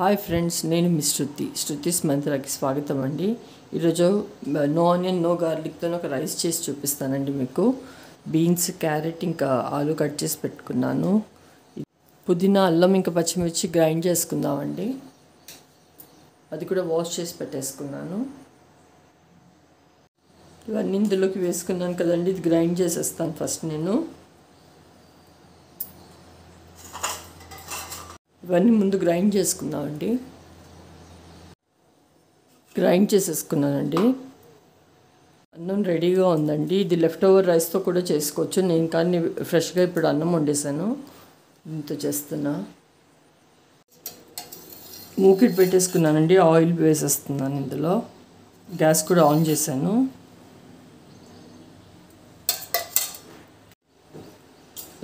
Hi friends, నేను మీ శృతిస్మంత్రకి స్వాగతం అండి. ఈరోజు నో ఆనియన్ నో గార్లిక్తో ఒక రైస్ చేసి చూపిస్తానండి మీకు. బీన్స్, క్యారెట్ ఇంకా ఆలు కట్ చేసి పెట్టుకున్నాను. పుదీనా, అల్లం ఇంకా పచ్చిమిర్చి గ్రైండ్ చేసుకుందామండి. అది కూడా వాష్ చేసి పెట్టేసుకున్నాను. ఇవన్నీ ఇందులోకి వేసుకున్నాను కదండి, ఇది గ్రైండ్ చేసేస్తాను ఫస్ట్ నేను. ఇవన్నీ ముందు గ్రైండ్ చేసుకుందామండి. గ్రైండ్ చేసేసుకున్నానండి. అన్నం రెడీగా ఉందండి. ఇది లెఫ్ట్ ఓవర్ రైస్తో కూడా చేసుకోవచ్చు. నేను కానీ ఫ్రెష్గా ఇప్పుడు అన్నం వండేసాను, దీంతో చేస్తున్నా. మూకిట్ పెట్టేసుకున్నానండి. ఆయిల్ వేసేస్తున్నాను ఇందులో. గ్యాస్ కూడా ఆన్ చేశాను.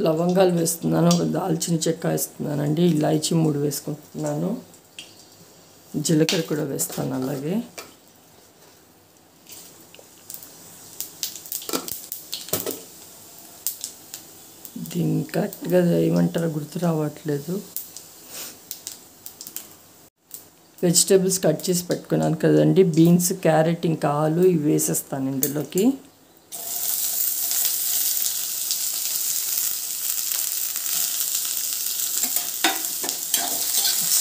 లవంగాలు వేస్తున్నాను, ఒక దాల్చిన చెక్క వేస్తున్నానండి, ఇలాచీ 3 వేసుకుంటున్నాను, జీలకర్ర కూడా వేస్తాను. అలాగే దీన్ని కరెక్ట్గా ఏమంటారో గుర్తు రావట్లేదు. వెజిటేబుల్స్ కట్ చేసి పెట్టుకున్నాను కదండి, బీన్స్, క్యారెట్ ఇంకా ఆలు, ఇవి వేసేస్తాను ఇందులోకి.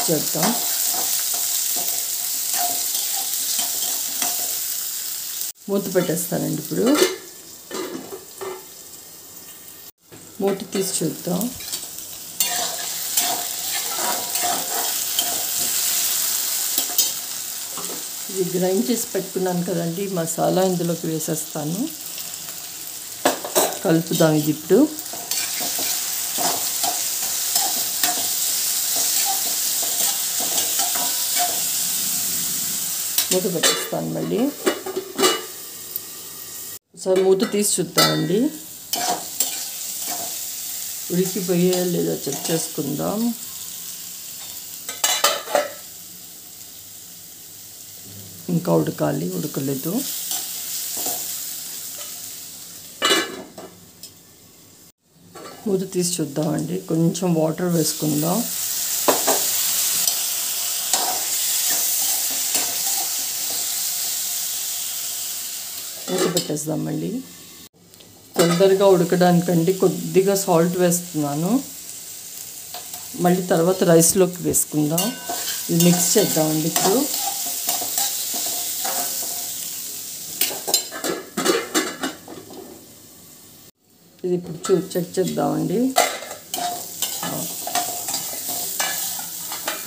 చేద్దాం. మూత పెట్టేస్తానండి. ఇప్పుడు మూత తీసి చూద్దాం. ఇది గ్రైండ్ చేసి పెట్టుకున్నాను కదండి, మసాలా ఇందులోకి వేసేస్తాను. కలుపుదాం ఇది ఇప్పుడు. మూత పెట్టేస్తాను మళ్ళీ. ఒకసారి మూత తీసి చూద్దామండి, ఉడికిపోయే లేదా చెక్ చేసుకుందాం. ఇంకా ఉడకాలి, ఉడకలేదు. మూత తీసి చూద్దామండి. కొంచెం వాటర్ వేసుకుందాం. మూత పెట్టేద్దాం మళ్ళీ. తొందరగా ఉడకడానికండి కొద్దిగా సాల్ట్ వేస్తున్నాను. మళ్ళీ తర్వాత రైస్లోకి వేసుకుందాం. ఇది మిక్స్ చేద్దామండి ఇప్పుడు. ఇది ఇప్పుడు చెక్ చేద్దామండి.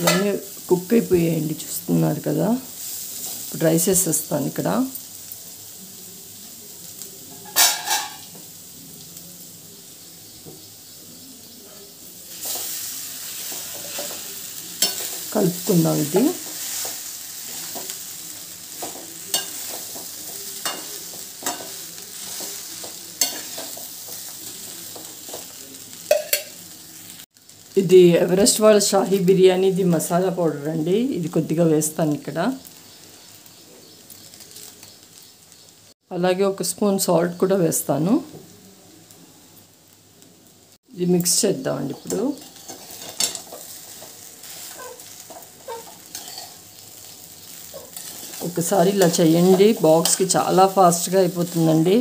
ఇవన్నీ కుక్ అయిపోయాయండి, చూస్తున్నారు కదా. ఇప్పుడు రైస్ వేసేస్తాను ఇక్కడ. కలుపుకుందాం ఇది. ఇది ఎవరెస్ట్ వాళ్ళ షాహీ బిర్యానీది మసాలా పౌడర్ అండి, ఇది కొద్దిగా వేస్తాను ఇక్కడ. అలాగే 1 స్పూన్ సాల్ట్ కూడా వేస్తాను. ఇది మిక్స్ చేద్దామండి ఇప్పుడు. ఒకసారి ఇలా చేయండి, బాక్స్కి చాలా ఫాస్ట్గా అయిపోతుందండి.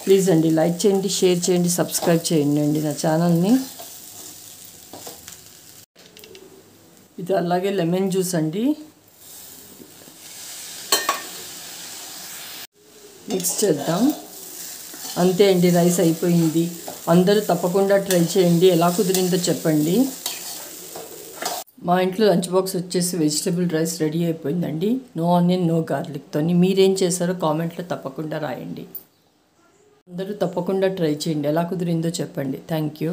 ప్లీజ్ అండి, లైక్ చేయండి, షేర్ చేయండి, సబ్స్క్రైబ్ చేయండి అండి నా ఛానల్ని. ఇది అలాగే లెమన్ జ్యూస్ అండి. మిక్స్ చేద్దాం. అంతే అండి, రైస్ అయిపోయింది. అందరూ తప్పకుండా ట్రై చేయండి, ఎలా కుదిరిందో చెప్పండి. మా ఇంట్లో లంచ్ బాక్స్ వచ్చేసి వెజిటేబుల్ రైస్ రెడీ అయిపోయిందండి, నో ఆనియన్ నో గార్లిక్తో. మీరేం చేశారో కామెంట్లో తప్పకుండా రాయండి. అందరూ తప్పకుండా ట్రై చేయండి, ఎలా కుదిరిందో చెప్పండి. Thank you.